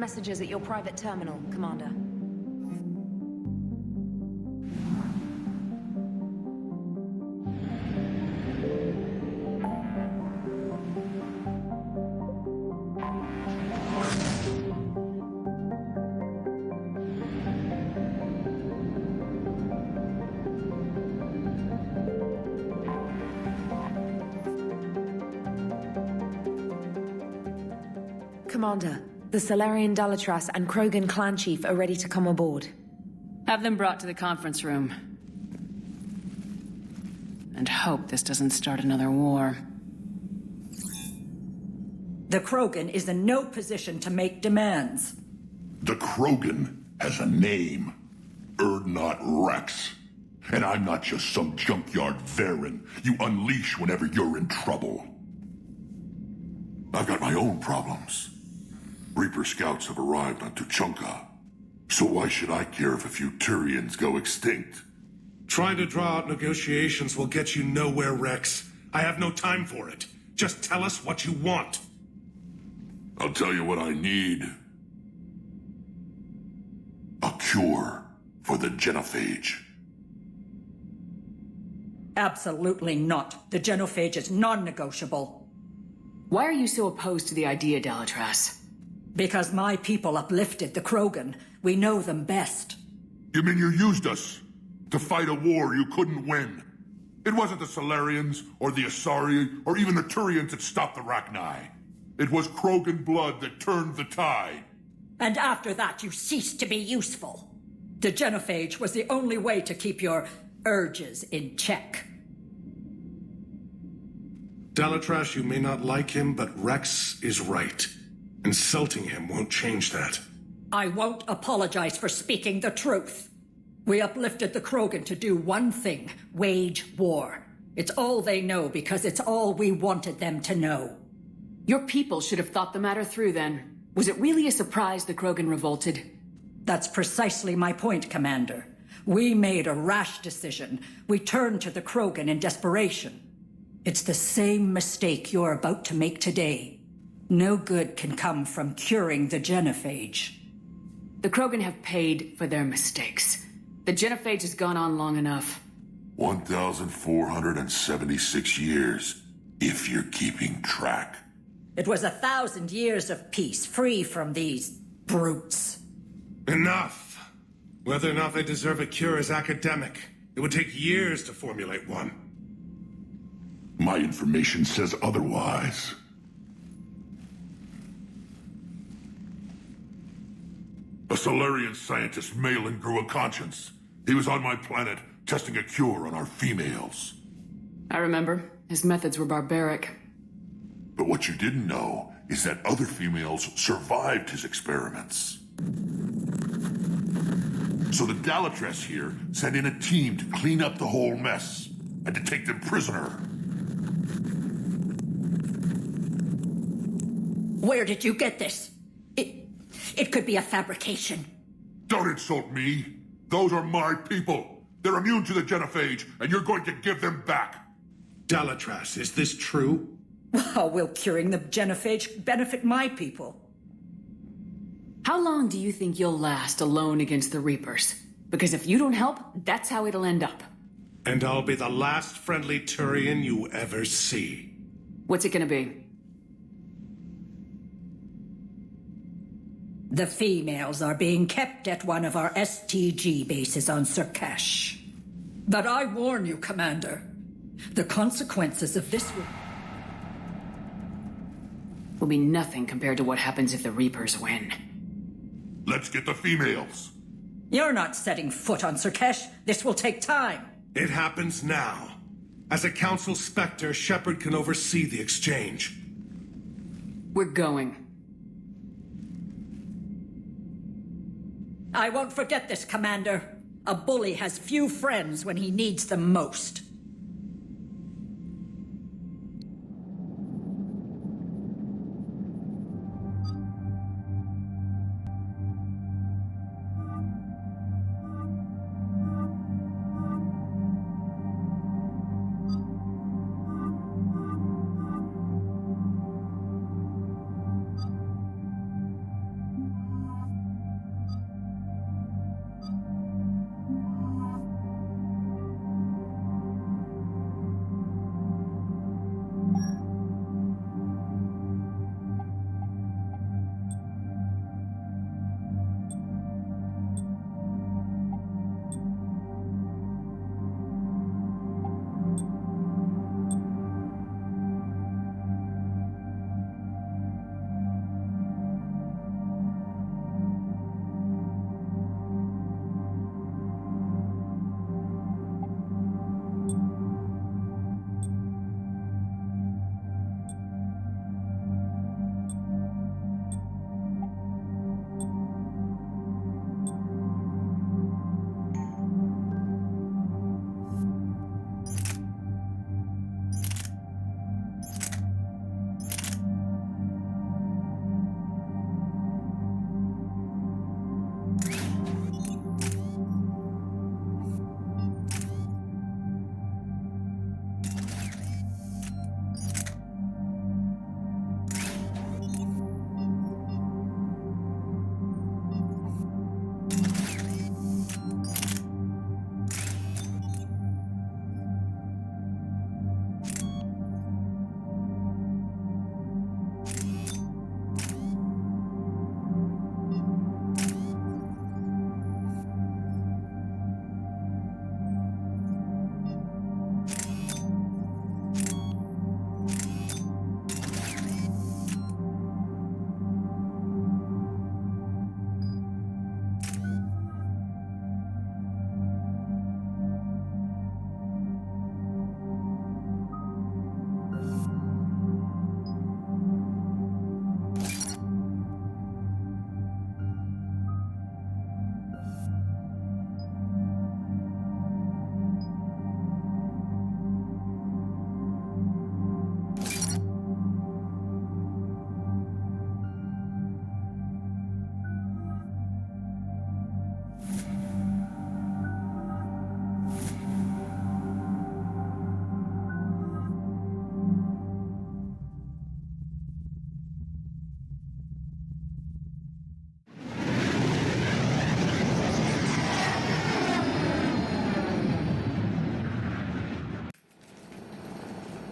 messages at your private terminal, Commander. Commander, the Salarian Dalatras and Krogan clan chief are ready to come aboard. Have them brought to the conference room. And hope this doesn't start another war. The Krogan is in no position to make demands. The Krogan has a name. Erdnot Rex. And I'm not just some junkyard Varen you unleash whenever you're in trouble. I've got my own problems. Reaper scouts have arrived on Tuchanka. So why should I care if a few Turians go extinct? Trying to draw out negotiations will get you nowhere, Rex. I have no time for it. Just tell us what you want. I'll tell you what I need. A cure for the genophage. Absolutely not. The genophage is non-negotiable. Why are you so opposed to the idea, Dalatras? Because my people uplifted the Krogan. We know them best. You mean you used us to fight a war you couldn't win? It wasn't the Salarians, or the Asari, or even the Turians that stopped the Rachni. It was Krogan blood that turned the tide. And after that, you ceased to be useful. The genophage was the only way to keep your urges in check. Dalatras, you may not like him, but Rex is right. Insulting him won't change that. I won't apologize for speaking the truth. We uplifted the Krogan to do one thing: wage war. It's all they know because it's all we wanted them to know. Your people should have thought the matter through then. Was it really a surprise the Krogan revolted? That's precisely my point, Commander. We made a rash decision. We turned to the Krogan in desperation. It's the same mistake you're about to make today. No good can come from curing the genophage. The Krogan have paid for their mistakes. The genophage has gone on long enough. 1,476 years, if you're keeping track. It was 1,000 years of peace, free from these brutes. Enough! Whether or not they deserve a cure is academic. It would take years to formulate one. My information says otherwise. A Salarian scientist, Melon, grew a conscience. He was on my planet, testing a cure on our females. I remember. His methods were barbaric. But what you didn't know is that other females survived his experiments. So the Dalatras here sent in a team to clean up the whole mess, and to take them prisoner. Where did you get this? It could be a fabrication. Don't insult me. Those are my people. They're immune to the genophage, and you're going to give them back. Dalatras, is this true? How will curing the genophage benefit my people? How long do you think you'll last alone against the Reapers? Because if you don't help, that's how it'll end up. And I'll be the last friendly Turian you ever see. What's it gonna be? The females are being kept at one of our STG bases on Surkash. But I warn you, Commander, the consequences of this will be nothing compared to what happens if the Reapers win. Let's get the females. You're not setting foot on Surkash. This will take time. It happens now. As a Council Spectre, Shepard can oversee the exchange. We're going. I won't forget this, Commander. A bully has few friends when he needs them most.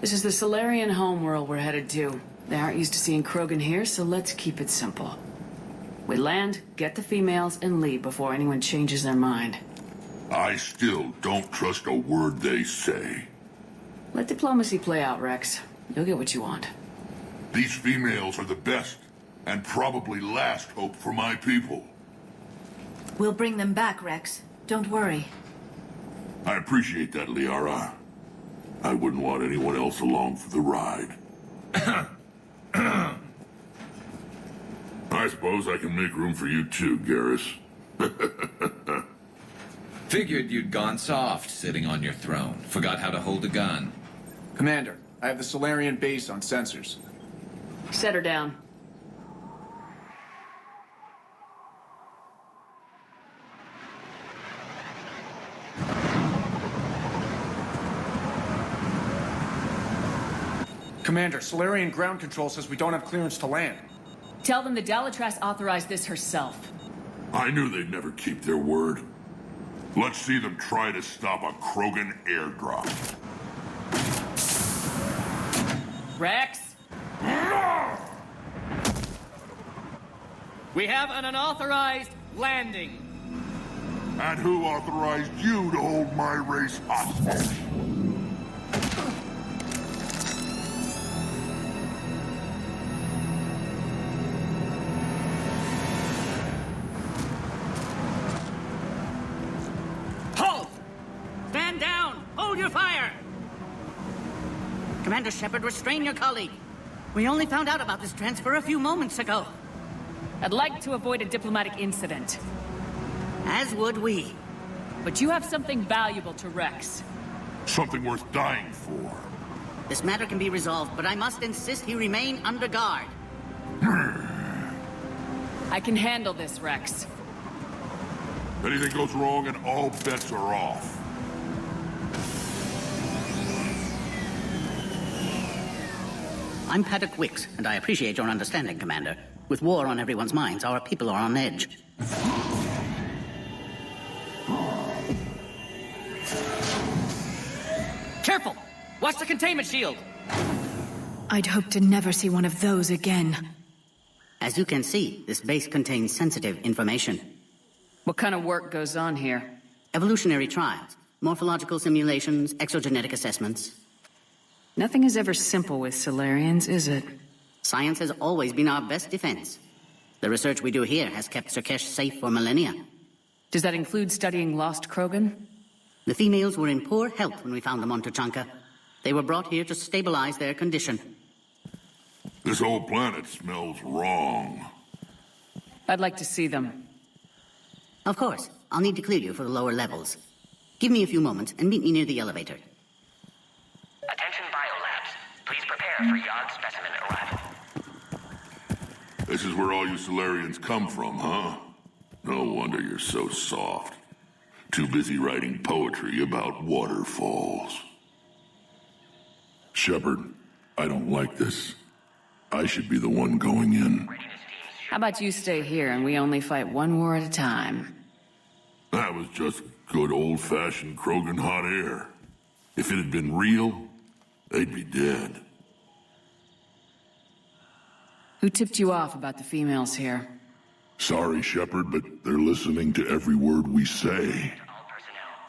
This is the Salarian homeworld we're headed to. They aren't used to seeing Krogan here, so let's keep it simple. We land, get the females, and leave before anyone changes their mind. I still don't trust a word they say. Let diplomacy play out, Rex. You'll get what you want. These females are the best, and probably last hope for my people. We'll bring them back, Rex. Don't worry. I appreciate that, Liara. I wouldn't want anyone else along for the ride. I suppose I can make room for you too, Garrus. Figured you'd gone soft sitting on your throne. Forgot how to hold a gun. Commander, I have the Solarian base on sensors. Set her down. Commander, Solarian ground control says we don't have clearance to land. Tell them the Dalatras authorized this herself. I knew they'd never keep their word. Let's see them try to stop a Krogan airdrop. Rex? We have an unauthorized landing. And who authorized you to hold my race hostage? Halt! Stand down! Hold your fire! Commander Shepard, restrain your colleague. We only found out about this transfer a few moments ago. I'd like to avoid a diplomatic incident. As would we. But you have something valuable to Rex. Something worth dying for. This matter can be resolved, but I must insist he remain under guard. I can handle this, Rex. Anything goes wrong and all bets are off. I'm Paddock Wicks, and I appreciate your understanding, Commander. With war on everyone's minds, our people are on edge. Careful! Watch the containment shield! I'd hope to never see one of those again. As you can see, this base contains sensitive information. What kind of work goes on here? Evolutionary trials, morphological simulations, exogenetic assessments. Nothing is ever simple with Salarians, is it? Science has always been our best defense. The research we do here has kept Surkesh safe for millennia. Does that include studying lost Krogan? The females were in poor health when we found them on Tuchanka. They were brought here to stabilize their condition. This whole planet smells wrong. I'd like to see them. Of course, I'll need to clear you for the lower levels. Give me a few moments and meet me near the elevator. Attention biolabs. Please prepare for yard specimen arrival. This is where all you Solarians come from, huh? No wonder you're so soft. Too busy writing poetry about waterfalls. Shepard, I don't like this. I should be the one going in. How about you stay here and we only fight one war at a time? That was just good old-fashioned Krogan hot air. If it had been real, they'd be dead. Who tipped you off about the females here? Sorry, Shepard, but they're listening to every word we say.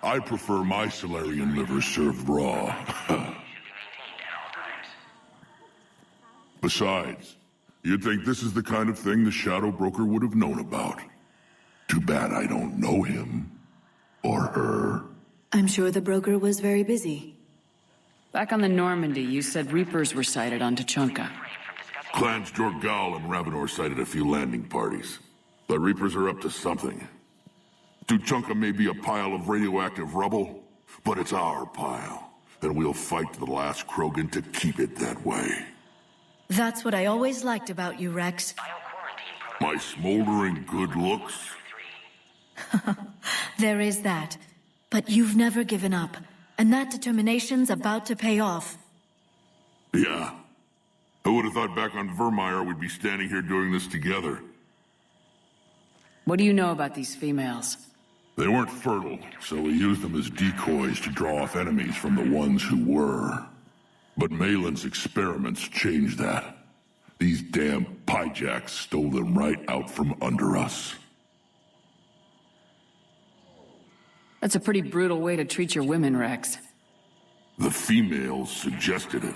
I prefer my Salarian liver served raw. Besides, you'd think this is the kind of thing the Shadow Broker would have known about. Too bad I don't know him. Or her. I'm sure the broker was very busy. Back on the Normandy, you said Reapers were sighted on Tuchanka. Clans Jorgal and Ravenor sighted a few landing parties. The Reapers are up to something. Tuchanka may be a pile of radioactive rubble, but it's our pile. And we'll fight to the last Krogan to keep it that way. That's what I always liked about you, Rex. My smoldering good looks? There is that. But you've never given up. And that determination's about to pay off. Yeah. Who would have thought back on Vermeer we'd be standing here doing this together? What do you know about these females? They weren't fertile, so we used them as decoys to draw off enemies from the ones who were. But Melon's experiments changed that. These damn pyjacks stole them right out from under us. That's a pretty brutal way to treat your women, Rex. The females suggested it.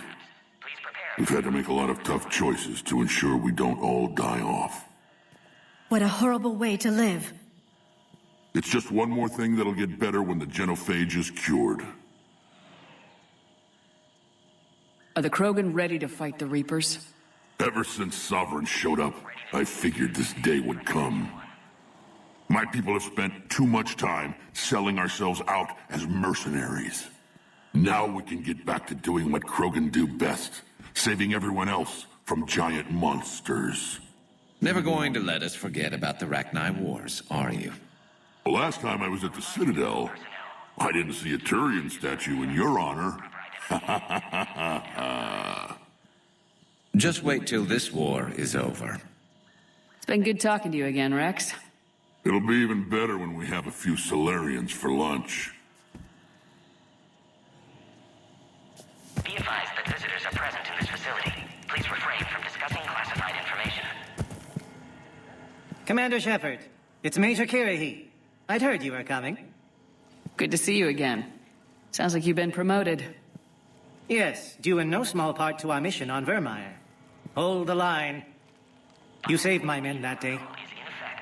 We've had to make a lot of tough choices to ensure we don't all die off. What a horrible way to live. It's just one more thing that'll get better when the genophage is cured. Are the Krogan ready to fight the Reapers? Ever since Sovereign showed up, I figured this day would come. My people have spent too much time selling ourselves out as mercenaries. Now we can get back to doing what Krogan do best, saving everyone else from giant monsters. Never going to let us forget about the Rachni Wars, are you? The last time I was at the Citadel, I didn't see a Turian statue in your honor. Just wait till this war is over. It's been good talking to you again, Rex. It'll be even better when we have a few Salarians for lunch. Be advised that visitors are present in this facility. Please refrain from discussing classified information. Commander Shepard, it's Major Kirahi. I'd heard you were coming. Good to see you again. Sounds like you've been promoted. Yes, due in no small part to our mission on Vermeer. Hold the line. You saved my men that day.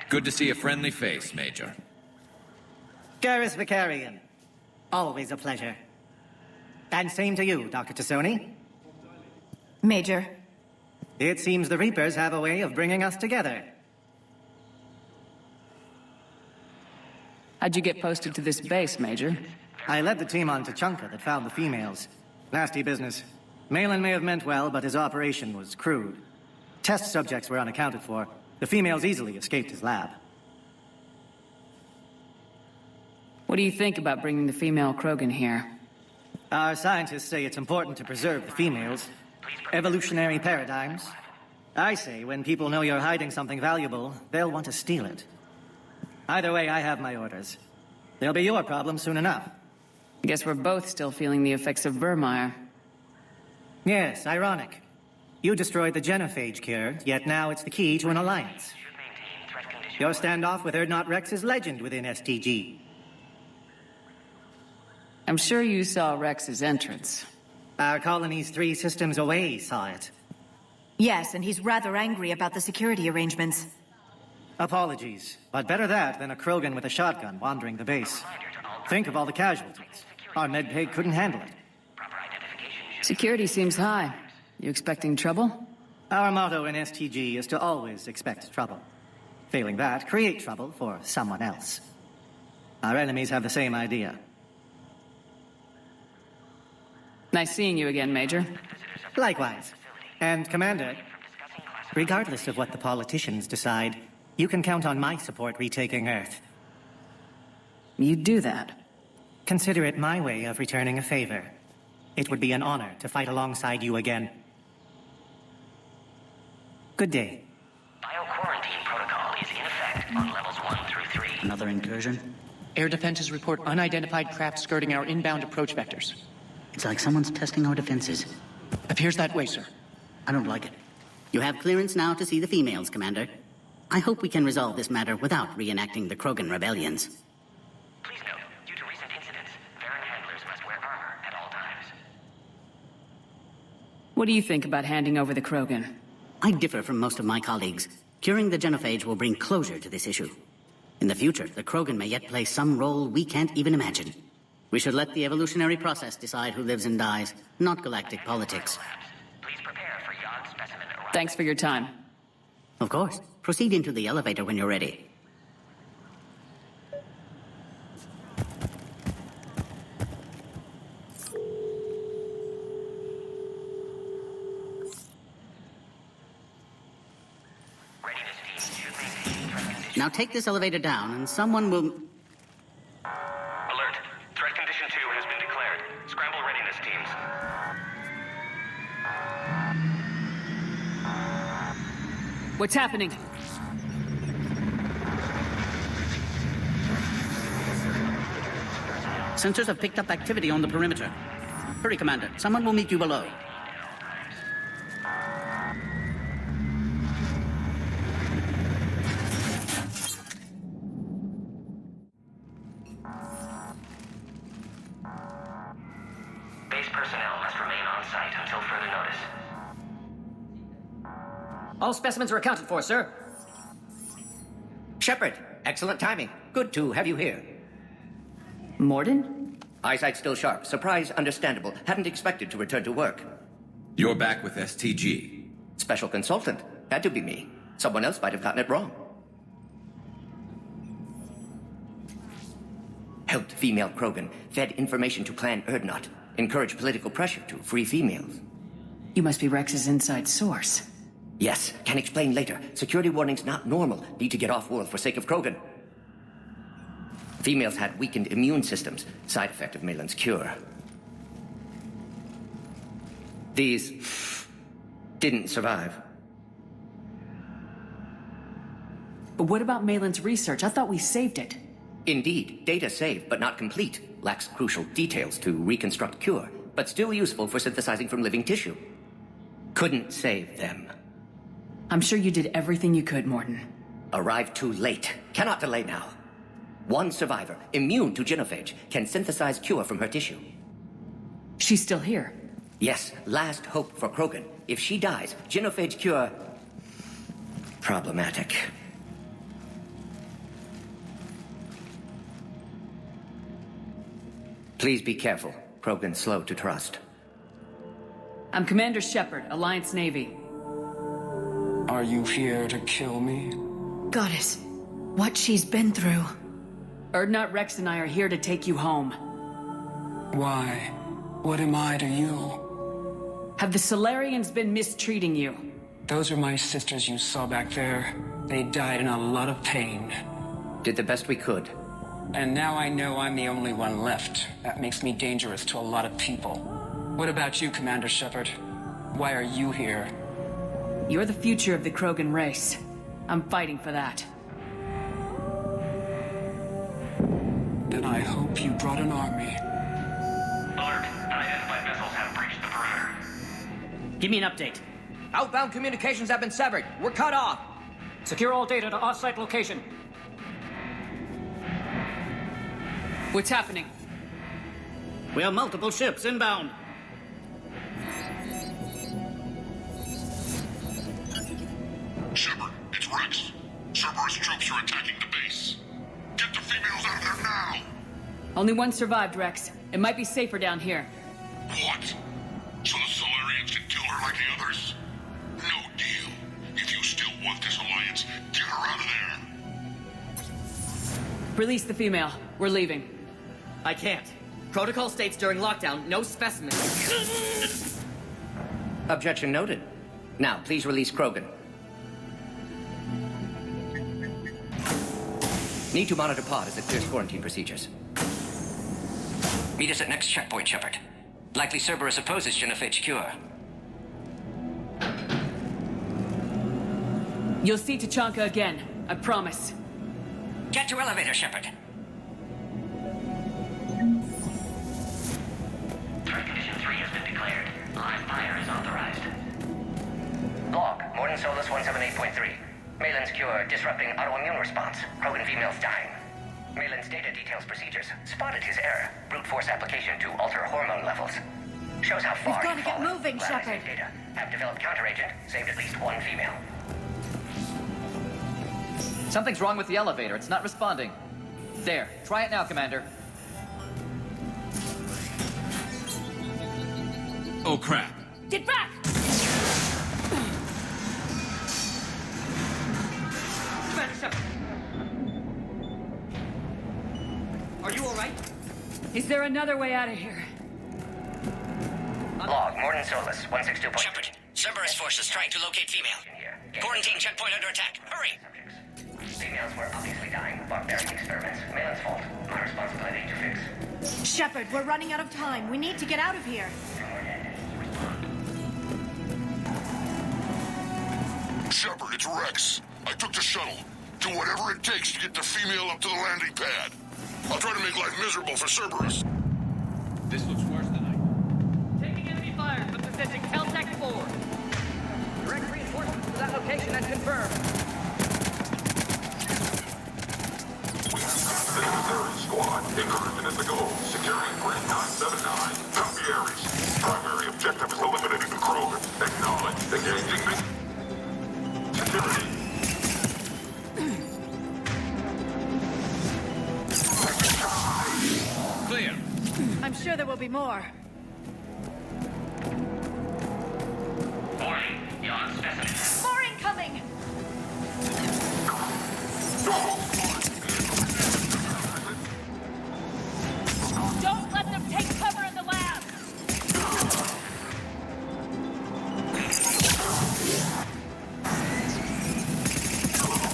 Good to see a friendly face, Major. Garrus Vicarian. Always a pleasure. And same to you, Dr. Tassoni. Major. It seems the Reapers have a way of bringing us together. How'd you get posted to this base, Major? I led the team on Tachanka that found the females. Nasty business. Melon may have meant well, but his operation was crude. Test subjects were unaccounted for. The females easily escaped his lab. What do you think about bringing the female Krogan here? Our scientists say it's important to preserve the females. Evolutionary paradigms. I say when people know you're hiding something valuable, they'll want to steal it. Either way, I have my orders. They'll be your problem soon enough. I guess we're both still feeling the effects of Vermeer. Yes, ironic. You destroyed the genophage cure, yet now it's the key to an alliance. Your standoff with Erdnot Rex is legend within STG. I'm sure you saw Rex's entrance. Our colony's 3 systems away saw it. Yes, and he's rather angry about the security arrangements. Apologies, but better that than a Krogan with a shotgun wandering the base. Think of all the casualties. Our medpay couldn't handle it. Security seems high. You expecting trouble? Our motto in STG is to always expect trouble. Failing that, create trouble for someone else. Our enemies have the same idea. Nice seeing you again, Major. Likewise. And, Commander, regardless of what the politicians decide, you can count on my support retaking Earth. You'd do that? Consider it my way of returning a favor. It would be an honor to fight alongside you again. Good day. Bio-quarantine protocol is in effect on levels 1 through 3. Another incursion? Air defenses report unidentified craft skirting our inbound approach vectors. It's like someone's testing our defenses. Appears that way, sir. I don't like it. You have clearance now to see the females, Commander. I hope we can resolve this matter without reenacting the Krogan rebellions. Please note, due to recent incidents, Varen handlers must wear armor at all times. What do you think about handing over the Krogan? I differ from most of my colleagues. Curing the genophage will bring closure to this issue. In the future, the Krogan may yet play some role we can't even imagine. We should let the evolutionary process decide who lives and dies, not galactic politics. Please prepare for Yod specimen arrival. Thanks for your time. Of course. Proceed into the elevator when you're ready. Now take this elevator down and someone will... Alert. Threat condition 2 has been declared. Scramble readiness teams. What's happening? Sensors have picked up activity on the perimeter. Hurry, Commander. Someone will meet you below. Base personnel must remain on site until further notice. All specimens are accounted for, sir. Shepard, excellent timing. Good to have you here. Morden? Eyesight still sharp. Surprise understandable. Hadn't expected to return to work. You're back with STG. Special consultant. Had to be me. Someone else might have gotten it wrong. Helped female Krogan. Fed information to Clan Urdnot. Encouraged political pressure to free females. You must be Rex's inside source. Yes, can explain later. Security warnings not normal. Need to get off-world for sake of Krogan. Females had weakened immune systems. Side effect of Melon's cure. These didn't survive. But what about Malin's research? I thought we saved it. Indeed, data saved, but not complete. Lacks crucial details to reconstruct cure, but still useful for synthesizing from living tissue. Couldn't save them. I'm sure you did everything you could, Morden. Arrived too late. Cannot delay now. One survivor, immune to genophage, can synthesize cure from her tissue. She's still here? Yes, last hope for Krogan. If she dies, genophage cure... problematic. Please be careful. Krogan slow to trust. I'm Commander Shepard, Alliance Navy. Are you here to kill me? Goddess, what she's been through. Urdnot, Rex, and I are here to take you home. Why? What am I to you? Have the Salarians been mistreating you? Those are my sisters you saw back there. They died in a lot of pain. Did the best we could. And now I know I'm the only one left. That makes me dangerous to a lot of people. What about you, Commander Shepard? Why are you here? You're the future of the Krogan race. I'm fighting for that. Then I hope you brought an army. Alert. Unidentified vessels have breached the perimeter. Give me an update. Outbound communications have been severed. We're cut off. Secure all data to off-site location. What's happening? We have multiple ships inbound. Shepard, it's Rex. Cerberus troops are attacking the base. Get the females out of there now! Only one survived, Rex. It might be safer down here. What? So the Salarians can kill her like the others? No deal. If you still want this alliance, get her out of there. Release the female. We're leaving. I can't. Protocol states during lockdown, no specimens. Objection noted. Now, please release Krogan. Need to monitor pod as it clears quarantine procedures. Meet us at next checkpoint, Shepard. Likely Cerberus opposes genophage cure. You'll see Tachanka again. I promise. Get to elevator, Shepard. Threat condition 3 has been declared. Live fire is authorized. Log, Morden Solus 178.3. Malin's cure disrupting autoimmune response. Krogan females dying. Malin's data details procedures. Spotted his error. Brute force application to alter hormone levels. Shows how far We've got to you've get fallen. moving, Glad I Shepard. saved data. Have developed counteragent. Saved at least one female. Something's wrong with the elevator. It's not responding. There. Try it now, Commander. Oh, crap. Get back! Commander Shepard. Are you all right? Is there another way out of here? Log, Morden Solus 162. Shepard, Cerberus forces trying to locate female. Quarantine checkpoint under attack. Hurry! Females were obviously dying. Barbaric experiments. Malin's fault. My responsibility to fix. Shepard, we're running out of time. We need to get out of here. Shepard, it's Rex. I took the shuttle. Do whatever it takes to get the female up to the landing pad. I'll try to make life miserable for Cerberus. This looks worse than I... Taking enemy fire from presenting Caltech 4. Direct reinforcements to that location and confirmed. Military squad. squad. Incursion is the goal. Securing grid 979. Copy Ares. Primary objective is eliminating the Krogan. Acknowledge. Engaging me. Security. Clear. I'm sure there will be more. Warning, beyond specimen. More incoming! Don't let them take cover in the lab!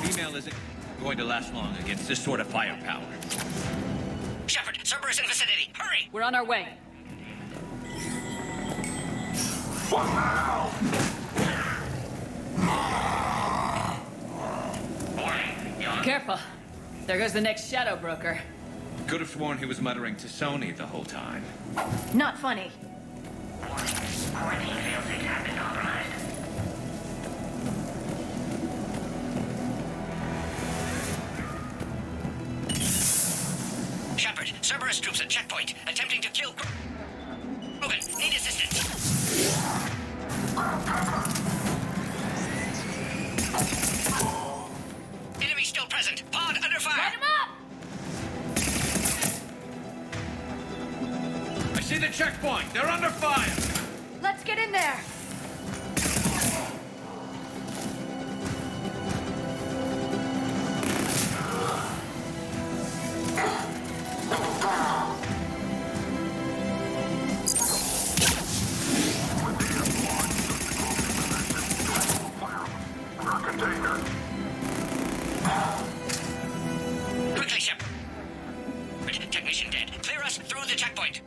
Female isn't going to last long against this sort of firepower. Shepard, Cerberus in vicinity. Hurry! We're on our way. What now? Warning, beyond... Careful. There goes the next shadow broker. Could have sworn he was muttering to Sony the whole time. Not funny. Warning, quarantine failsafe has been authorized. Shepard, Cerberus troops at checkpoint, attempting to kill... Krogan, need assistance. Enemy still present. Pod under fire. Light him up! I see the checkpoint. They're under fire. Let's get in there! Container. Quickly, Shepard. Technician dead. Clear us through the checkpoint.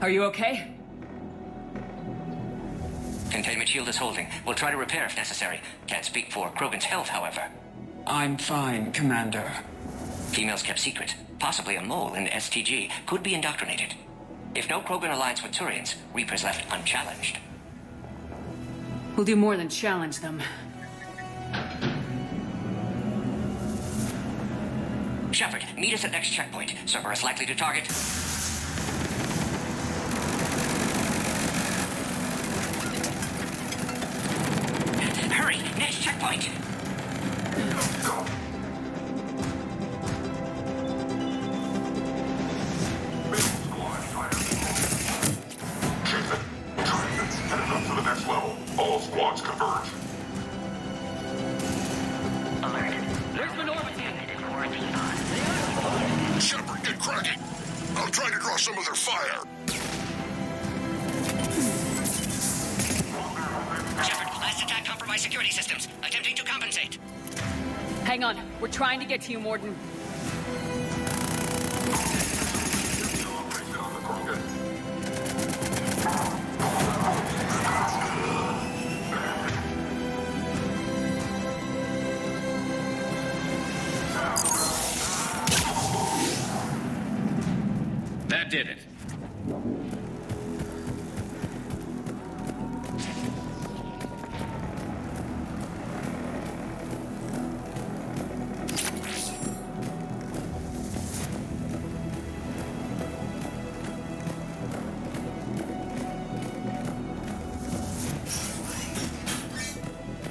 Are you okay? Containment shield is holding. We'll try to repair if necessary. Can't speak for Krogan's health, however. I'm fine, Commander. Females kept secret. Possibly a mole in STG could be indoctrinated. If no Krogan alliance with Turians, Reapers left unchallenged. We'll do more than challenge them. Shepard, meet us at next checkpoint. Cerberus likely to target. Hurry, next checkpoint. All squads converge. Alert. Where's Menorbit? Quarantine pod. Shepard, get cracking. I'm trying to draw some of their fire. Shepard, last attack compromised security systems. Attempting to compensate. Hang on. We're trying to get to you, Morden. That did it.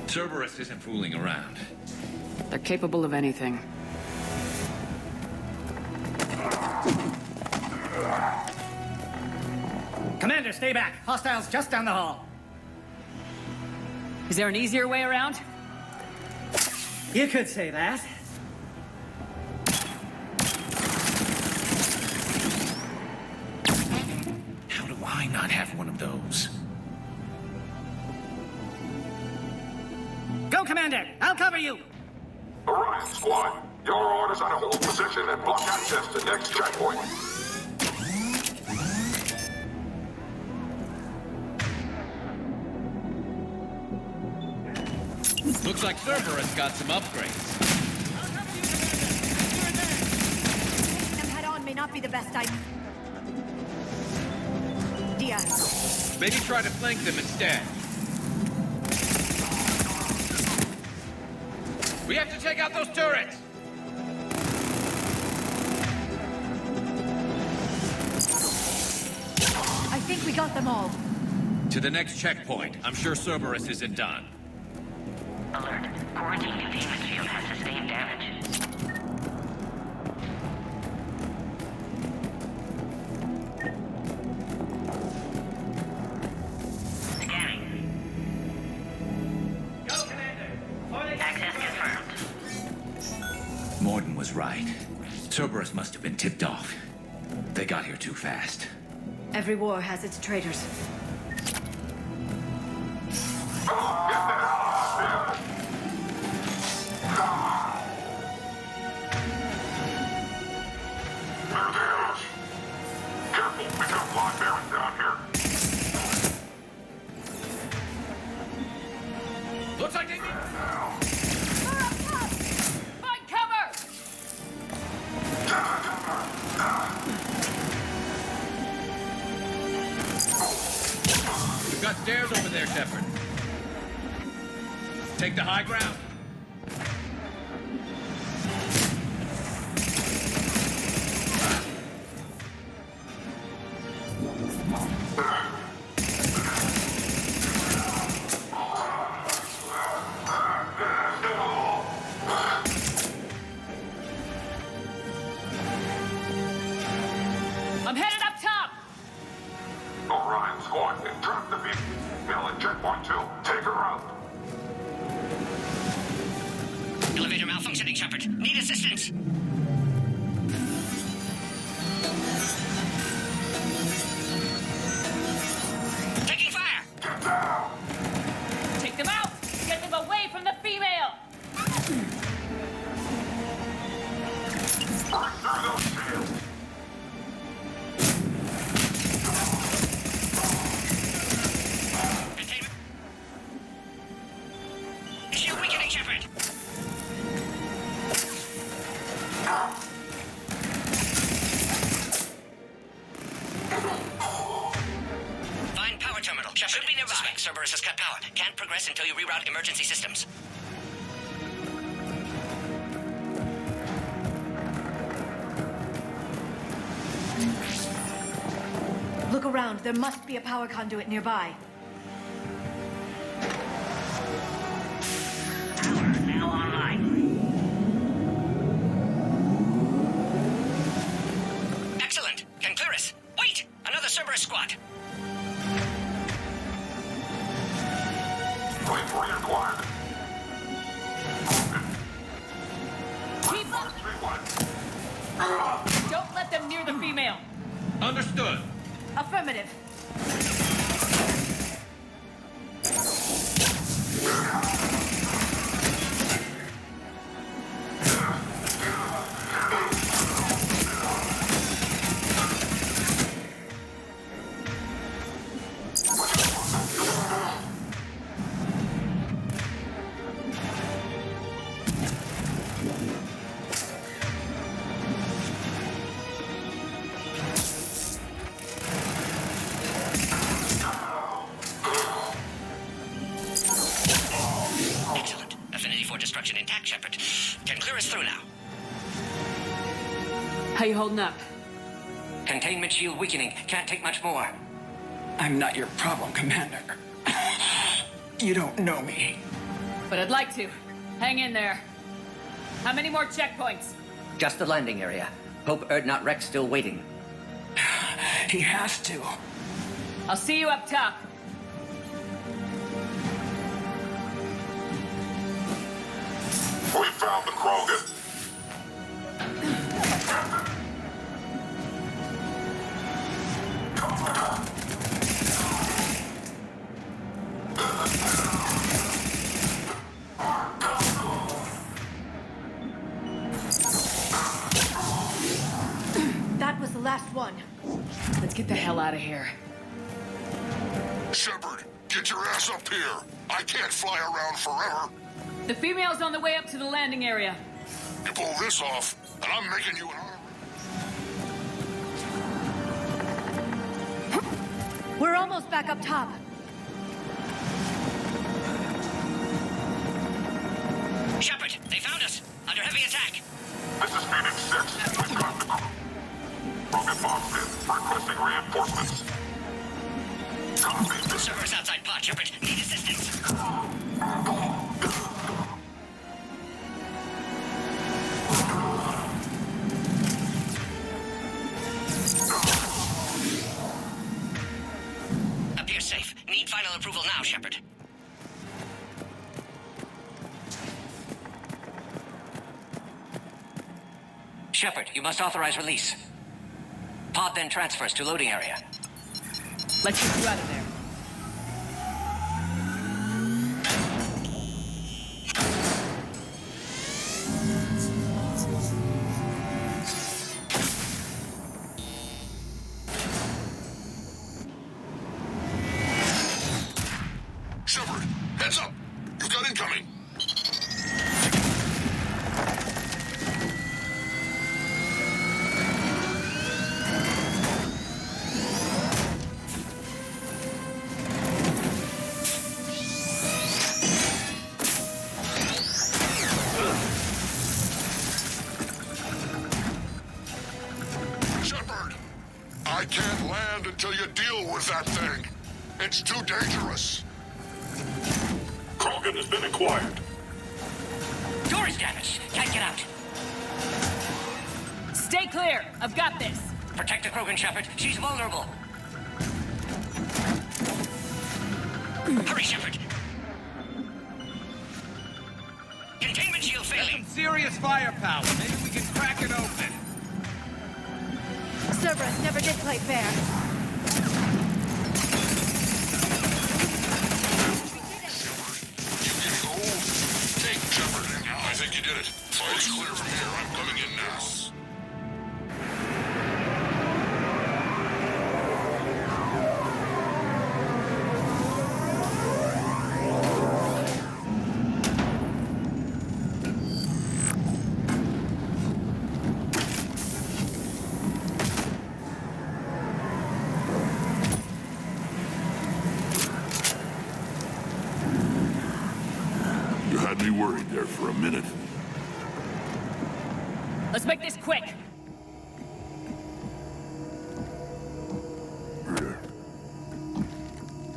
Cerberus isn't fooling around. They're capable of anything. Commander, stay back. Hostiles just down the hall. Is there an easier way around? You could say that. How do I not have one of those? Go, Commander! I'll cover you! Orion squad, your orders are to hold position and block access to next checkpoint. Looks like Cerberus got some upgrades. Taking them head on may not be the best idea. Maybe try to flank them instead. We have to take out those turrets! I think we got them all. To the next checkpoint. I'm sure Cerberus isn't done. Alert. Quarantine containment field has sustained damage. Scanning. Go, Commander! Access confirmed. Morden was right. Cerberus must have been tipped off. They got here too fast. Every war has its traitors. Looks like they need... Find cover! We've got stairs over there, Shepard. Take the high ground. I'm headed up top! Orion squad, interrupt the female at checkpoint 2. Take her out. Elevator malfunctioning, Shepard. Need assistance. Taking fire. Get down. Take them out! Get them away from the female! Break through those shields. Shield weakening, Shepard. Find power terminal. Shepard. Should be nearby. Suspect Cerberus has cut power. Can't progress until you reroute emergency systems. Look around. There must be a power conduit nearby. Power now online. Excellent. Can clear us. Wait! Another Cerberus squad. Wait for your quiet. Keep up! Don't let them near the female! Understood. Affirmative. Excellent. Affinity for destruction intact, Shepard. Can clear us through now. How you holding up? Containment shield weakening. Can't take much more. I'm not your problem, Commander. You don't know me. But I'd like to. Hang in there. How many more checkpoints? Just the landing area. Hope not Rex still waiting. He has to. I'll see you up top. We found the Krogan. That was the last one. Let's get the hell out of here. Shepard, get your ass up here. I can't fly around forever. The female's on the way up to the landing area. You pull this off, and I'm making you an arm. We're almost back up top. Shepard, they found us. Under heavy attack. This is Phoenix 6. We've got the crew. Broken bombs in. Requesting reinforcements. Copy. Servers outside pod, Shepard. Need assistance. Appears safe. Need final approval now, Shepard. Shepard, you must authorize release. Pod then transfers to loading area. Let's get you out of there. Shepard, heads up! You've got incoming! Shepard! I can't land until you deal with that thing. It's too dangerous. Krogan has been acquired. Door is damaged. Can't get out. Stay clear. I've got this. Protect the Krogan, Shepard. She's vulnerable. Hurry, Shepard. Containment shield failing. Some serious firepower. Maybe we can crack it open. Cerberus never did play fair. Take Shepard. I think you did it. Fight's clear from here. I'm coming in now. You had me worried there for a minute. Let's make this quick.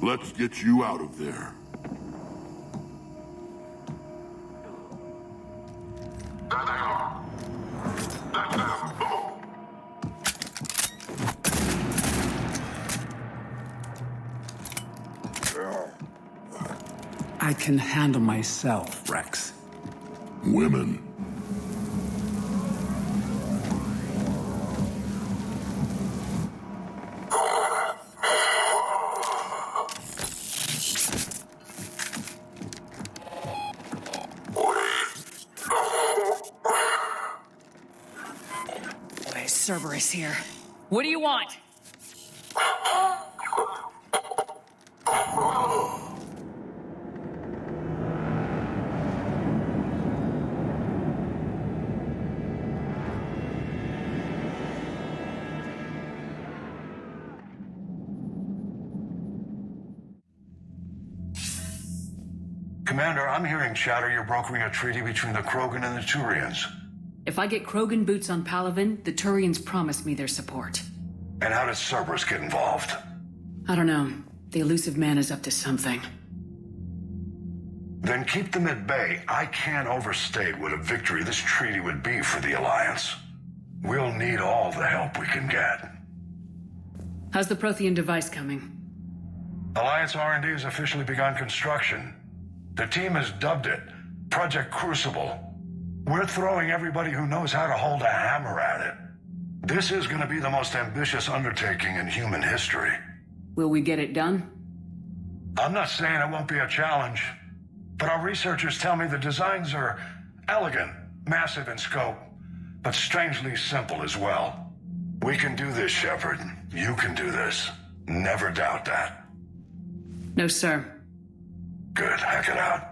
Let's get you out of there. There they are. That's them. I can handle myself, Rex. Women. Cerberus here. What do you want? Commander, I'm hearing chatter you're brokering a treaty between the Krogan and the Turians. If I get Krogan boots on Palaven, the Turians promise me their support. And how does Cerberus get involved? I don't know. The elusive man is up to something. Then keep them at bay. I can't overstate what a victory this treaty would be for the Alliance. We'll need all the help we can get. How's the Prothean device coming? Alliance R&D has officially begun construction. The team has dubbed it Project Crucible. We're throwing everybody who knows how to hold a hammer at it. This is going to be the most ambitious undertaking in human history. Will we get it done? I'm not saying it won't be a challenge, but our researchers tell me the designs are elegant, massive in scope, but strangely simple as well. We can do this, Shepard. You can do this. Never doubt that. No, sir. Good. Hack it out.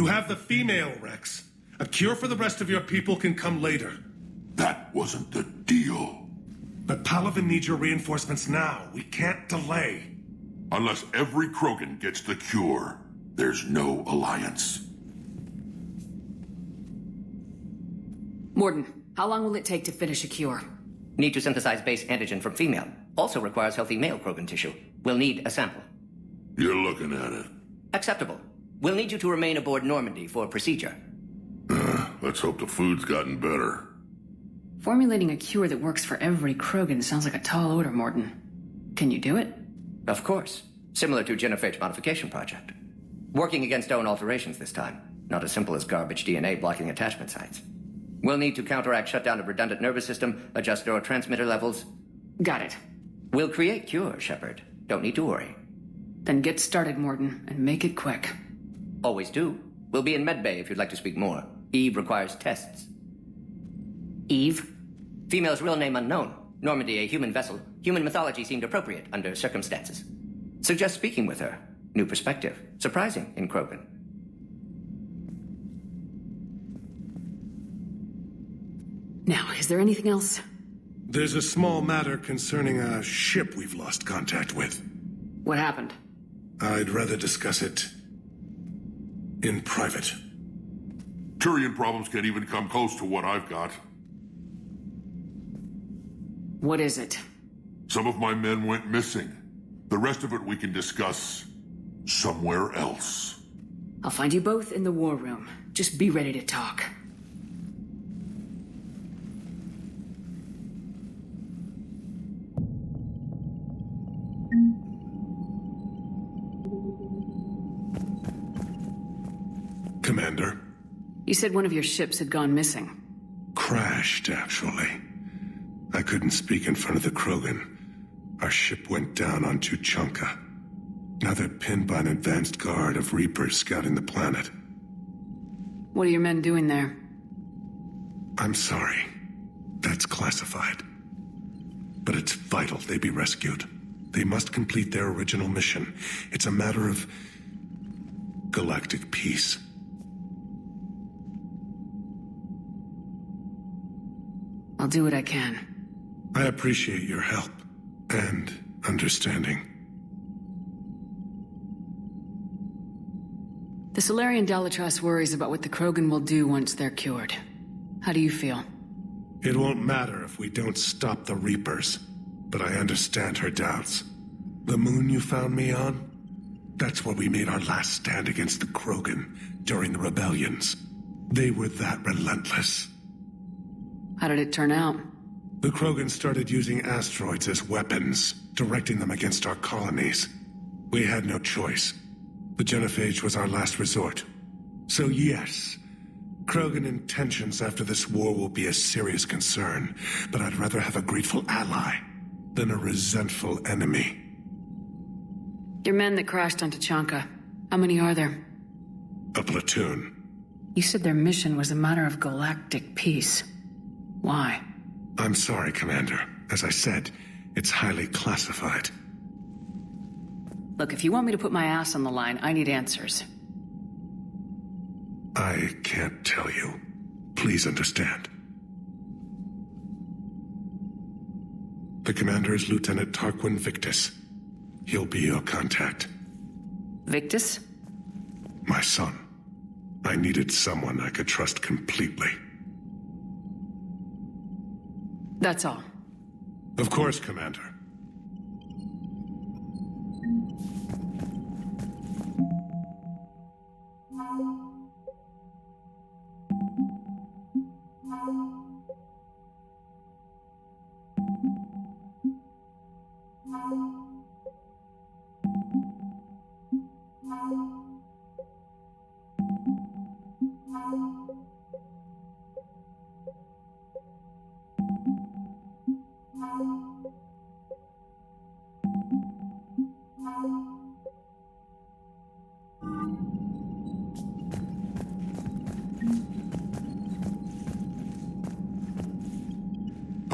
You have the female, Rex. A cure for the rest of your people can come later. That wasn't the deal. But Palaven needs your reinforcements now. We can't delay. Unless every Krogan gets the cure, there's no alliance. Morden, how long will it take to finish a cure? Need to synthesize base antigen from female. Also requires healthy male Krogan tissue. We'll need a sample. You're looking at it. Acceptable. We'll need you to remain aboard Normandy for procedure. Let's hope the food's gotten better. Formulating a cure that works for every Krogan sounds like a tall order, Morden. Can you do it? Of course. Similar to genophage modification project. Working against own alterations this time. Not as simple as garbage DNA blocking attachment sites. We'll need to counteract shutdown of redundant nervous system, adjust neurotransmitter levels. Got it. We'll create cure, Shepard. Don't need to worry. Then get started, Morden, and make it quick. Always do. We'll be in medbay if you'd like to speak more. Eve requires tests. Eve? Female's real name unknown. Normandy a human vessel. Human mythology seemed appropriate under circumstances. Suggest speaking with her. New perspective. Surprising in Krogan. Now, is there anything else? There's a small matter concerning a ship we've lost contact with. What happened? I'd rather discuss it in private. Turian problems can't even come close to what I've got. What is it? Some of my men went missing. The rest of it we can discuss somewhere else. I'll find you both in the war room. Just be ready to talk. Commander? You said one of your ships had gone missing. Crashed, actually. I couldn't speak in front of the Krogan. Our ship went down on Tuchanka. Now they're pinned by an advanced guard of Reapers scouting the planet. What are your men doing there? I'm sorry. That's classified. But it's vital they be rescued. They must complete their original mission. It's a matter of galactic peace. I'll do what I can. I appreciate your help and understanding. The Salarian Dalatrass worries about what the Krogan will do once they're cured. How do you feel? It won't matter if we don't stop the Reapers, but I understand her doubts. The moon you found me on? That's where we made our last stand against the Krogan during the rebellions. They were that relentless. How did it turn out? The Krogan started using asteroids as weapons, directing them against our colonies. We had no choice. The genophage was our last resort. So yes, Krogan intentions after this war will be a serious concern, but I'd rather have a grateful ally than a resentful enemy. Your men that crashed on Tuchanka, how many are there? A platoon. You said their mission was a matter of galactic peace. Why? I'm sorry, Commander. As I said, it's highly classified. Look, if you want me to put my ass on the line, I need answers. I can't tell you. Please understand. The commander is Lieutenant Tarquin Victus. He'll be your contact. Victus? My son. I needed someone I could trust completely. That's all. Of course, Commander.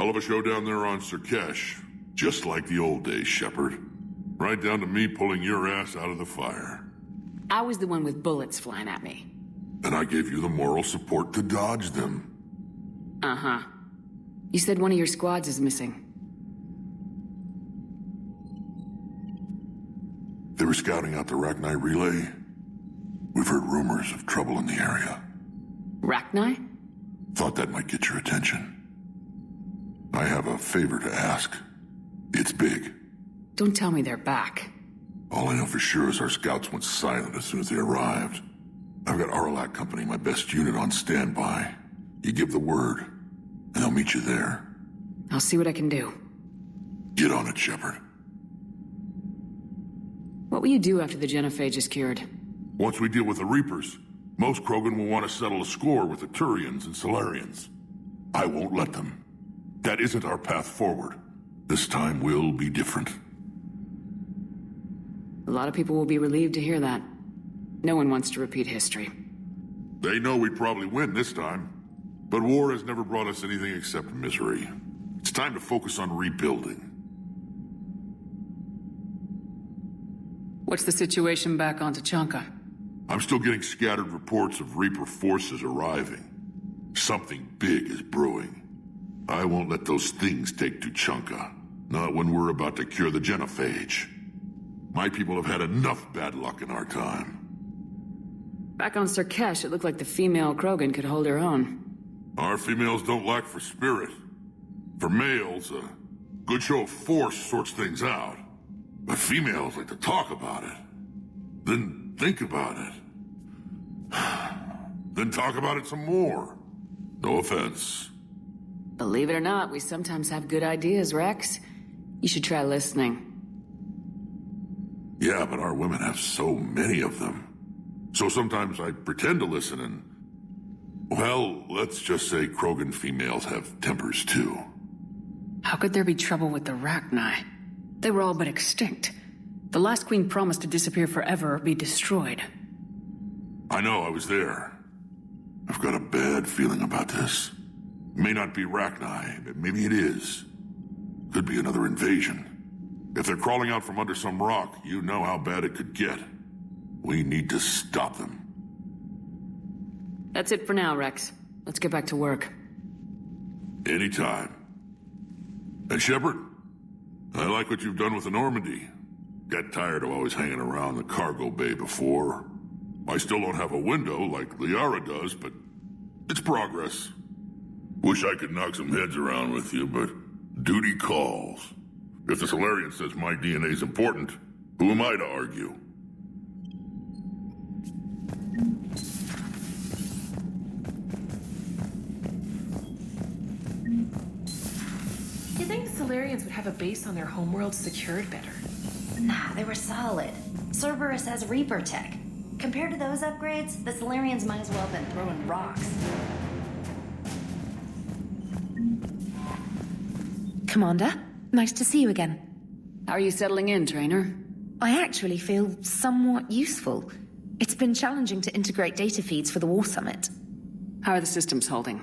Hell of a show down there on Sirkesh. Just like the old days, Shepard. Right down to me pulling your ass out of the fire. I was the one with bullets flying at me. And I gave you the moral support to dodge them. Uh-huh. You said one of your squads is missing. They were scouting out the Rachni relay. We've heard rumors of trouble in the area. Rachni? Thought that might get your attention. I have a favor to ask. It's big. Don't tell me they're back. All I know for sure is our scouts went silent as soon as they arrived. I've got Aralac Company, my best unit, on standby. You give the word, and they'll meet you there. I'll see what I can do. Get on it, Shepard. What will you do after the genophage is cured? Once we deal with the Reapers, most Krogan will want to settle a score with the Turians and Salarians. I won't let them. That isn't our path forward. This time will be different. A lot of people will be relieved to hear that. No one wants to repeat history. They know we probably win this time. But war has never brought us anything except misery. It's time to focus on rebuilding. What's the situation back on Tachanka? I'm still getting scattered reports of Reaper forces arriving. Something big is brewing. I won't let those things take Tuchanka. Not when we're about to cure the genophage. My people have had enough bad luck in our time. Back on Sarkesh, it looked like the female Krogan could hold her own. Our females don't lack for spirit. For males, a good show of force sorts things out. But females like to talk about it. Then think about it. Then talk about it some more. No offense. Believe it or not, we sometimes have good ideas, Rex. You should try listening. Yeah, but our women have so many of them. So sometimes I pretend to listen and... Well, let's just say Krogan females have tempers too. How could there be trouble with the Rachni? They were all but extinct. The last queen promised to disappear forever or be destroyed. I know, I was there. I've got a bad feeling about this. May not be Rachni, but maybe it is. Could be another invasion. If they're crawling out from under some rock, you know how bad it could get. We need to stop them. That's it for now, Rex. Let's get back to work. Anytime. And Shepard, I like what you've done with the Normandy. Got tired of always hanging around the cargo bay before. I still don't have a window like Liara does, but it's progress. Wish I could knock some heads around with you, but duty calls. If the Salarian says my DNA's important, who am I to argue? You'd think the Salarians would have a base on their homeworld secured better. Nah, they were solid. Cerberus has Reaper tech. Compared to those upgrades, the Salarians might as well have been throwing rocks. Commander, nice to see you again. How are you settling in, Trainer? I actually feel somewhat useful. It's been challenging to integrate data feeds for the War Summit. How are the systems holding?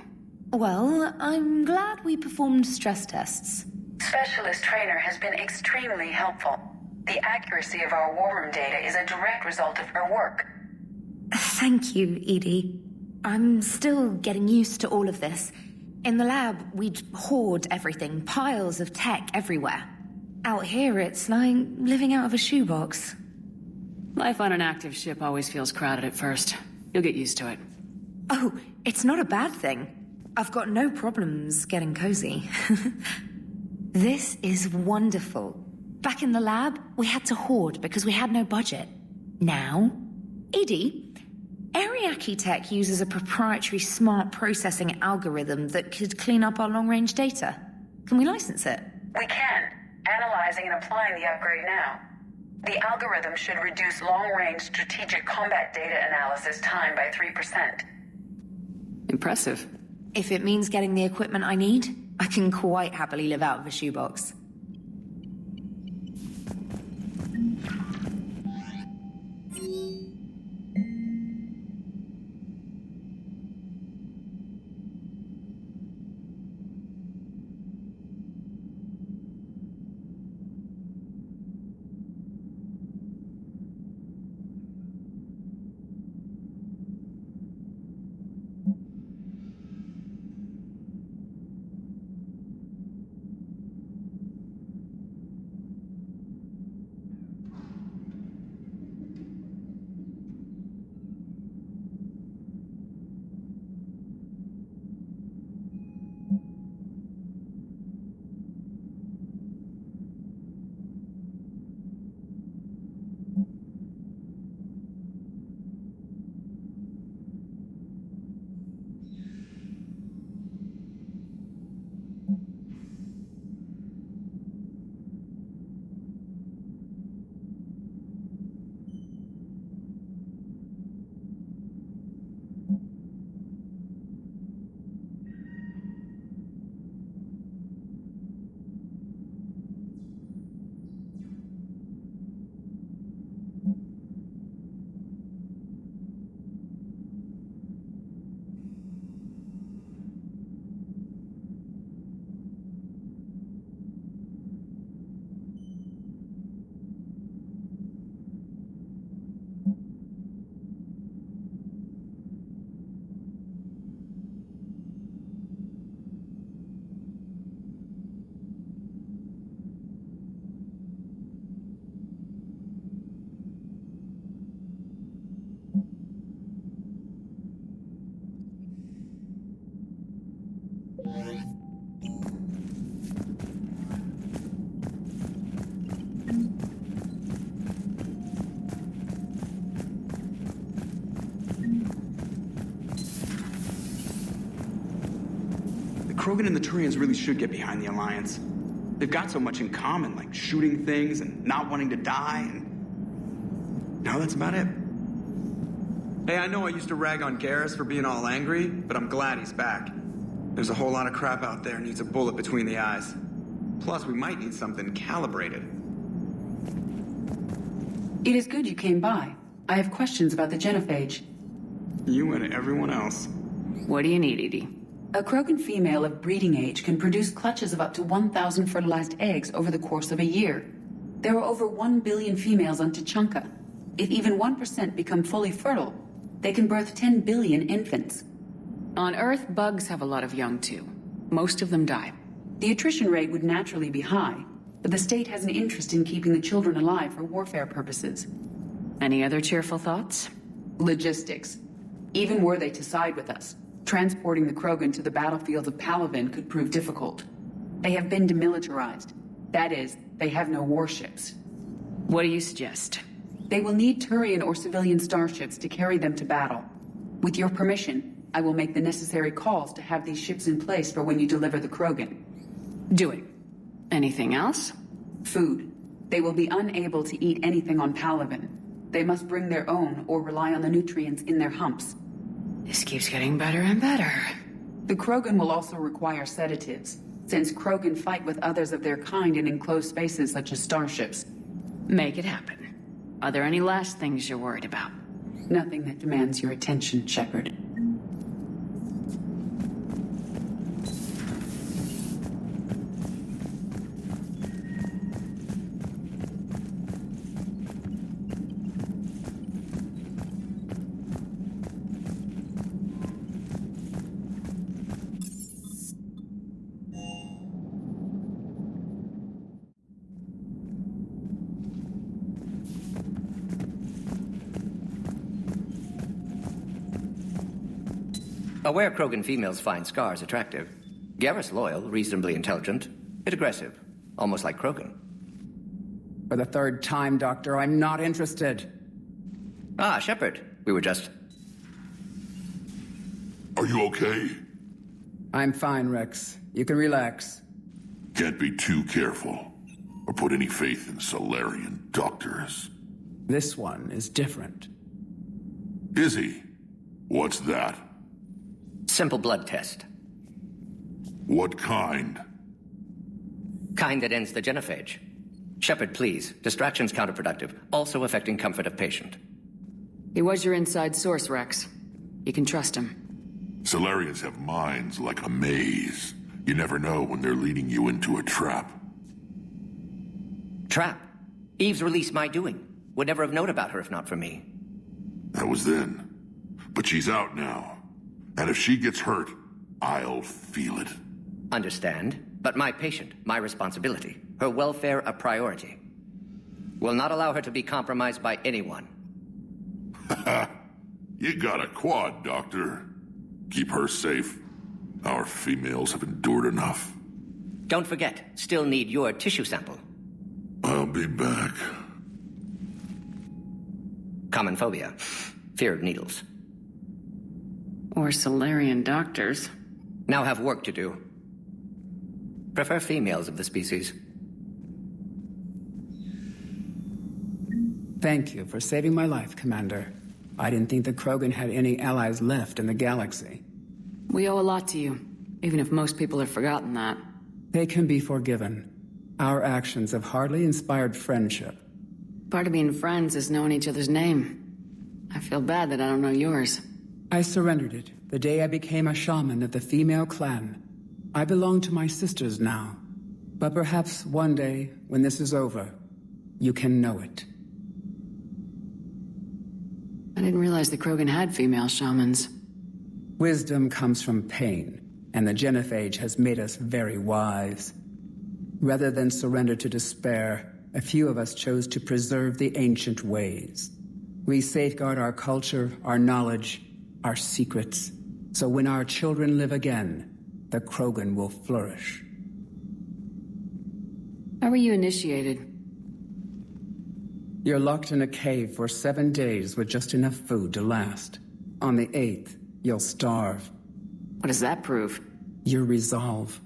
Well, I'm glad we performed stress tests. Specialist Trainer has been extremely helpful. The accuracy of our war room data is a direct result of her work. Thank you, Edie. I'm still getting used to all of this. In the lab, we'd hoard everything, piles of tech everywhere. Out here, it's like living out of a shoebox. Life on an active ship always feels crowded at first. You'll get used to it. Oh, it's not a bad thing. I've got no problems getting cozy. This is wonderful. Back in the lab, we had to hoard because we had no budget. Now, Edie, Ariake Tech uses a proprietary smart processing algorithm that could clean up our long-range data. Can we license it? We can. Analyzing and applying the upgrade now. The algorithm should reduce long-range strategic combat data analysis time by 3%. Impressive. If it means getting the equipment I need, I can quite happily live out of a shoebox. Krogan and the Turians really should get behind the Alliance. They've got so much in common, like shooting things and not wanting to die, and now that's about it. Hey, I know I used to rag on Garrus for being all angry, but I'm glad he's back. There's a whole lot of crap out there needs a bullet between the eyes. Plus, we might need something calibrated. It is good you came by. I have questions about the genophage. You and everyone else. What do you need, Edie? A Krogan female of breeding age can produce clutches of up to 1,000 fertilized eggs over the course of a year. There are over 1 billion females on Tuchanka. If even 1% become fully fertile, they can birth 10 billion infants. On Earth, bugs have a lot of young too. Most of them die. The attrition rate would naturally be high, but the state has an interest in keeping the children alive for warfare purposes. Any other cheerful thoughts? Logistics. Even were they to side with us, transporting the Krogan to the battlefields of Palaven could prove difficult. They have been demilitarized. That is, they have no warships. What do you suggest? They will need Turian or civilian starships to carry them to battle. With your permission, I will make the necessary calls to have these ships in place for when you deliver the Krogan. Do it. Anything else? Food. They will be unable to eat anything on Palaven. They must bring their own or rely on the nutrients in their humps. This keeps getting better and better. The Krogan will also require sedatives, since Krogan fight with others of their kind in enclosed spaces such as starships. Make it happen. Are there any last things you're worried about? Nothing that demands your attention, Shepard. Aware Krogan females find scars attractive. Garrus loyal, reasonably intelligent, bit aggressive, almost like Krogan. For the third time, Doctor, I'm not interested. Ah, Shepard. We were just... Are you okay? I'm fine, Rex. You can relax. Can't be too careful, or put any faith in Salarian doctors. This one is different. Is he? What's that? Simple blood test. What kind? Kind that ends the genophage. Shepard, please. Distraction's counterproductive, also affecting comfort of patient. He was your inside source, Rex. You can trust him. Salarians have minds like a maze. You never know when they're leading you into a trap. Trap? Eve's release my doing. Would never have known about her if not for me. That was then. But she's out now. And if she gets hurt, I'll feel it. Understand, but my patient, my responsibility. Her welfare a priority. Will not allow her to be compromised by anyone. You got a quad, Doctor. Keep her safe. Our females have endured enough. Don't forget, still need your tissue sample. I'll be back. Common phobia. Fear of needles. Or Salarian doctors. Now have work to do. Prefer females of the species. Thank you for saving my life, Commander. I didn't think the Krogan had any allies left in the galaxy. We owe a lot to you, even if most people have forgotten that. They can be forgiven. Our actions have hardly inspired friendship. Part of being friends is knowing each other's name. I feel bad that I don't know yours. I surrendered it the day I became a shaman of the female clan. I belong to my sisters now. But perhaps one day, when this is over, you can know it. I didn't realize the Krogan had female shamans. Wisdom comes from pain, and the genophage has made us very wise. Rather than surrender to despair, a few of us chose to preserve the ancient ways. We safeguard our culture, our knowledge, our secrets, so when our children live again, the Krogan will flourish. How were you initiated? You're locked in a cave for 7 days with just enough food to last. On the 8th, you'll starve. What does that prove? Your resolve.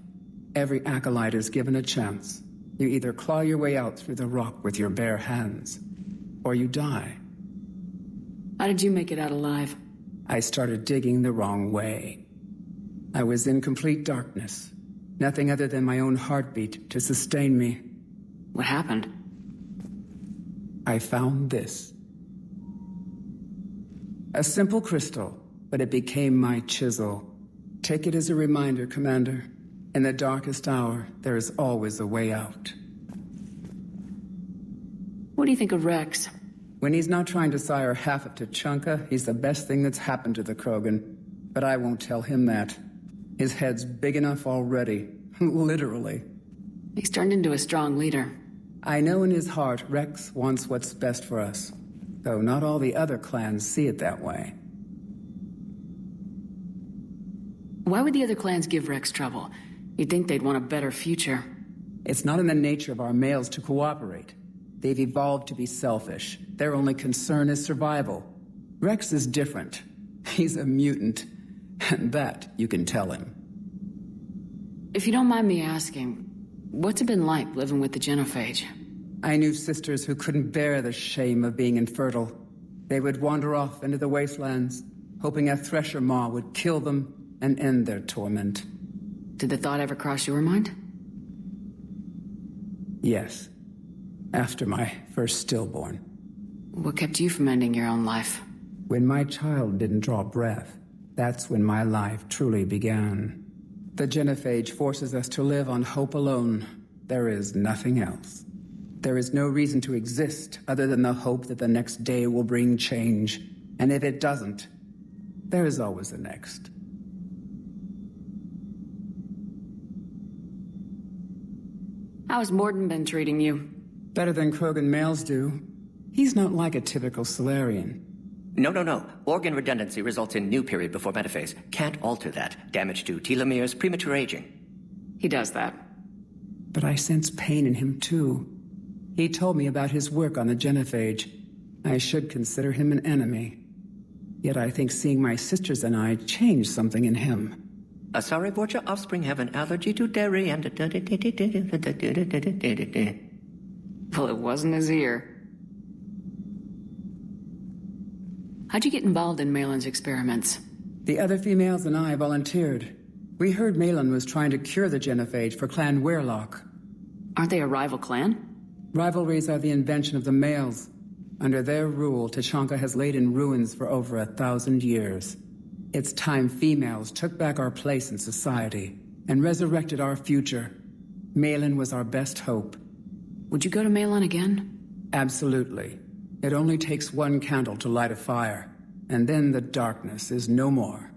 Every acolyte is given a chance. You either claw your way out through the rock with your bare hands, or you die. How did you make it out alive? I started digging the wrong way. I was in complete darkness. Nothing other than my own heartbeat to sustain me. What happened? I found this. A simple crystal, but it became my chisel. Take it as a reminder, Commander. In the darkest hour, there is always a way out. What do you think of Rex? When he's not trying to sire half of Tuchanka, he's the best thing that's happened to the Krogan. But I won't tell him that. His head's big enough already. Literally. He's turned into a strong leader. I know in his heart Rex wants what's best for us. Though not all the other clans see it that way. Why would the other clans give Rex trouble? You'd think they'd want a better future. It's not in the nature of our males to cooperate. They've evolved to be selfish. Their only concern is survival. Rex is different. He's a mutant. And that you can tell him. If you don't mind me asking, what's it been like living with the genophage? I knew sisters who couldn't bear the shame of being infertile. They would wander off into the wastelands, hoping a thresher maw would kill them and end their torment. Did the thought ever cross your mind? Yes. After my first stillborn. What kept you from ending your own life? When my child didn't draw breath, that's when my life truly began. The genophage forces us to live on hope alone. There is nothing else. There is no reason to exist other than the hope that the next day will bring change. And if it doesn't, there is always the next. How's Morden been treating you? Better than Krogan males do. He's not like a typical Salarian. No. Organ redundancy results in new period before metaphase. Can't alter that. Damage to telomeres, premature aging. He does that. But I sense pain in him, too. He told me about his work on the genophage. I should consider him an enemy. Yet I think seeing my sisters and I changed something in him. Sorry, both your offspring have an allergy to dairy and... Well, it wasn't his ear. How'd you get involved in Melon's experiments? The other females and I volunteered. We heard Melon was trying to cure the genophage for Clan Weirlock. Aren't they a rival clan? Rivalries are the invention of the males. Under their rule, Tuchanka has laid in ruins for over 1,000 years. It's time females took back our place in society and resurrected our future. Melon was our best hope. Would you go to Melon again? Absolutely. It only takes one candle to light a fire, and then the darkness is no more.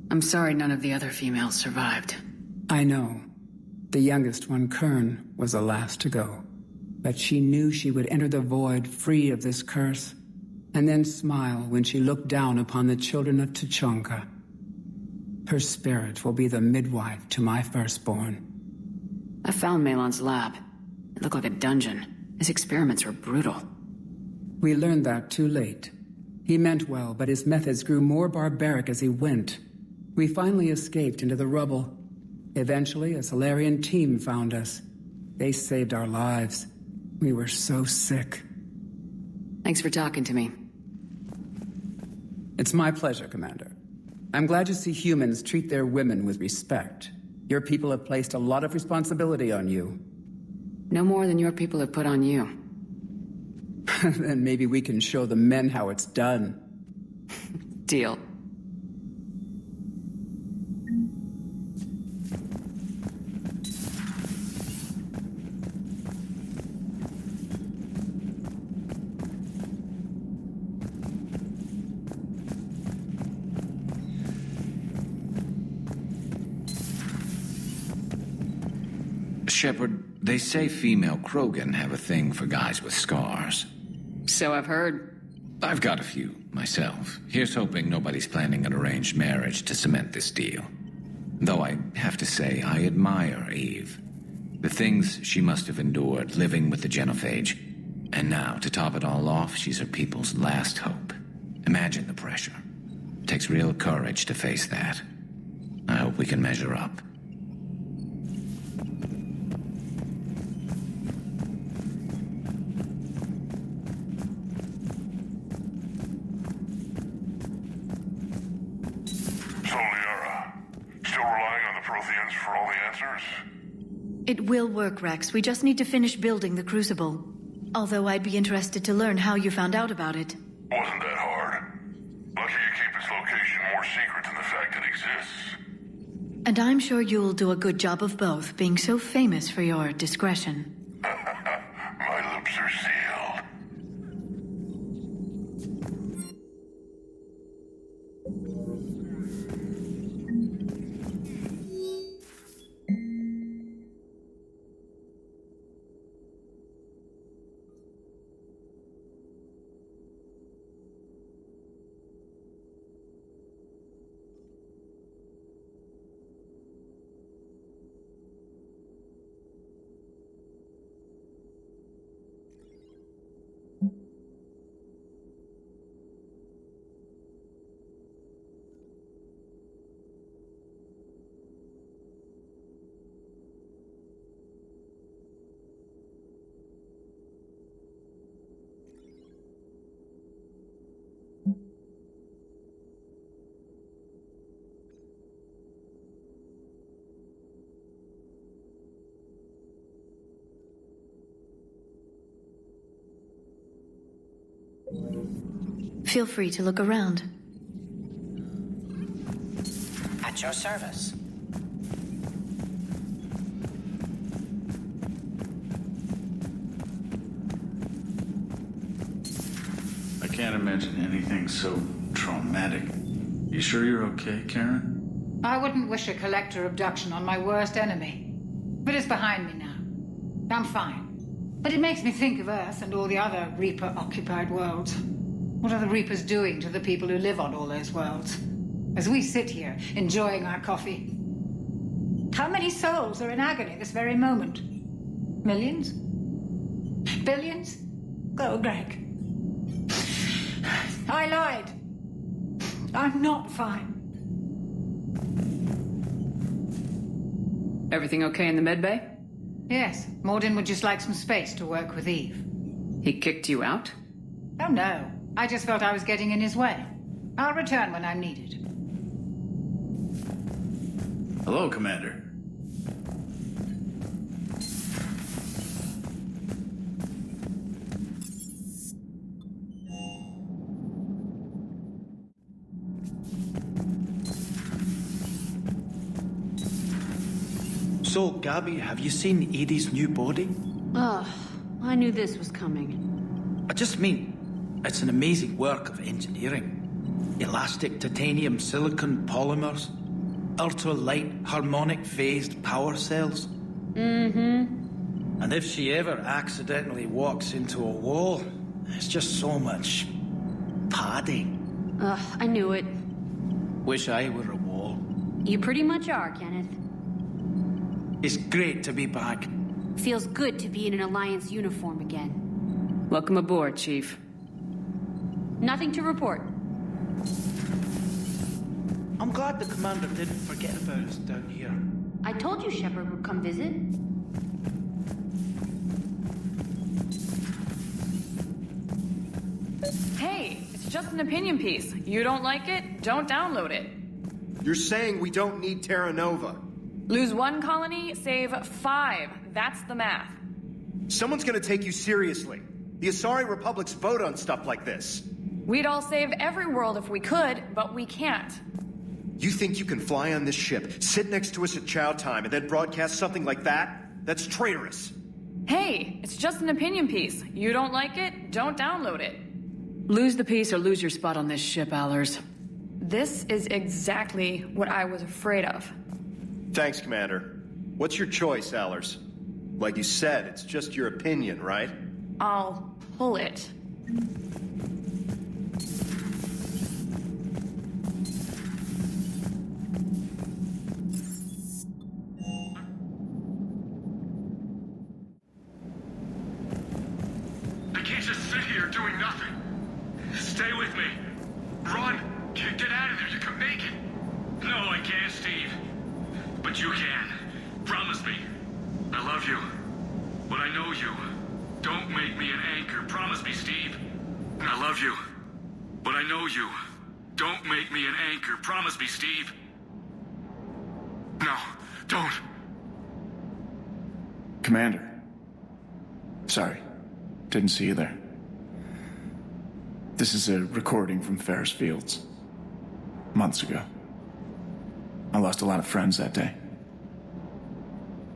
I'm sorry none of the other females survived. I know. The youngest one, Kern, was the last to go. But she knew she would enter the void free of this curse, and then smile when she looked down upon the children of Tuchanka. Her spirit will be the midwife to my firstborn. I found Melon's lab. It looked like a dungeon. His experiments were brutal. We learned that too late. He meant well, but his methods grew more barbaric as he went. We finally escaped into the rubble. Eventually, a Salarian team found us. They saved our lives. We were so sick. Thanks for talking to me. It's my pleasure, Commander. I'm glad to see humans treat their women with respect. Your people have placed a lot of responsibility on you. No more than your people have put on you. Then maybe we can show the men how it's done. Deal. Shepard, they say female Krogan have a thing for guys with scars. So I've heard. I've got a few, myself. Here's hoping nobody's planning an arranged marriage to cement this deal. Though I have to say, I admire Eve. The things she must have endured living with the genophage. And now, to top it all off, she's her people's last hope. Imagine the pressure. Takes real courage to face that. I hope we can measure up. So, Liara, still relying on the Protheans for all the answers? It will work, Rex. We just need to finish building the Crucible. Although I'd be interested to learn how you found out about it. Wasn't that hard. Lucky you keep its location more secret than the fact it exists. And I'm sure you'll do a good job of both, being so famous for your discretion. My lips are sealed. Feel free to look around. At your service. I can't imagine anything so traumatic. You sure you're okay, Karen? I wouldn't wish a collector abduction on my worst enemy. But it's behind me now. I'm fine. But it makes me think of Earth and all the other Reaper-occupied worlds. What are the Reapers doing to the people who live on all those worlds? As we sit here, enjoying our coffee. How many souls are in agony this very moment? Millions? Billions? Go, Greg. I lied. I'm not fine. Everything okay in the medbay? Yes, Morden would just like some space to work with Eve. He kicked you out? Oh, no. I just felt I was getting in his way. I'll return when I'm needed. Hello, Commander. So, Gabby, have you seen Edie's new body? Oh, I knew this was coming. I just mean, it's an amazing work of engineering. Elastic titanium silicon polymers, ultra-light harmonic phased power cells. Mm-hmm. And if she ever accidentally walks into a wall, it's just so much padding. Ugh, I knew it. Wish I were a wall. You pretty much are, Kenneth. It's great to be back. Feels good to be in an Alliance uniform again. Welcome aboard, Chief. Nothing to report. I'm glad the commander didn't forget about us down here. I told you Shepard would come visit. Hey, it's just an opinion piece. You don't like it? Don't download it. You're saying we don't need Terra Nova. Lose 1 colony, save 5. That's the math. Someone's gonna take you seriously. The Asari Republics vote on stuff like this. We'd all save every world if we could, but we can't. You think you can fly on this ship, sit next to us at chow time, and then broadcast something like that? That's traitorous. Hey, it's just an opinion piece. You don't like it? Don't download it. Lose the piece or lose your spot on this ship, Allers. This is exactly what I was afraid of. Thanks, Commander. What's your choice, Allers? Like you said, it's just your opinion, right? I'll pull it. I can't just sit here doing nothing. Stay with me. Run! Get out of there! love you, but I know you. Don't make me an anchor. Promise me, Steve. I love you, but I know you. Don't make me an anchor. Promise me, Steve. No, don't. Commander. Sorry. Didn't see you there. This is a recording from Ferris Fields. Months ago. I lost a lot of friends that day.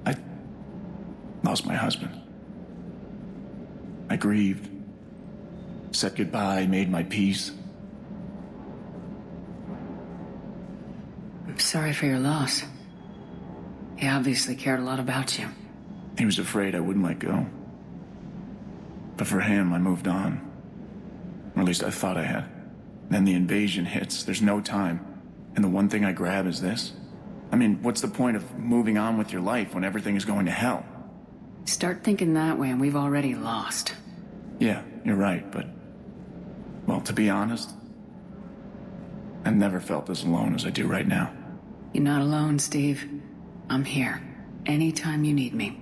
I lost my husband. I grieved. Said goodbye, made my peace. I'm sorry for your loss. He obviously cared a lot about you. He was afraid I wouldn't let go. But for him, I moved on. Or at least I thought I had. Then the invasion hits, there's no time. And the one thing I grab is this. I mean, what's the point of moving on with your life when everything is going to hell? Start thinking that way and we've already lost. Yeah, you're right, but... Well, to be honest, I've never felt as alone as I do right now. You're not alone, Steve. I'm here. Anytime you need me.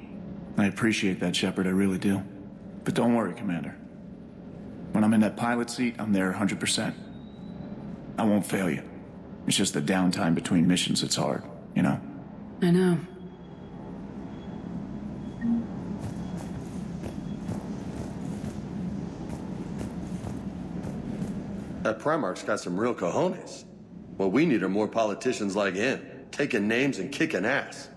I appreciate that, Shepard, I really do. But don't worry, Commander. When I'm in that pilot seat, I'm there 100%. I won't fail you. It's just the downtime between missions that's hard, you know? I know. That Primarch's got some real cojones. What we need are more politicians like him, taking names and kicking ass.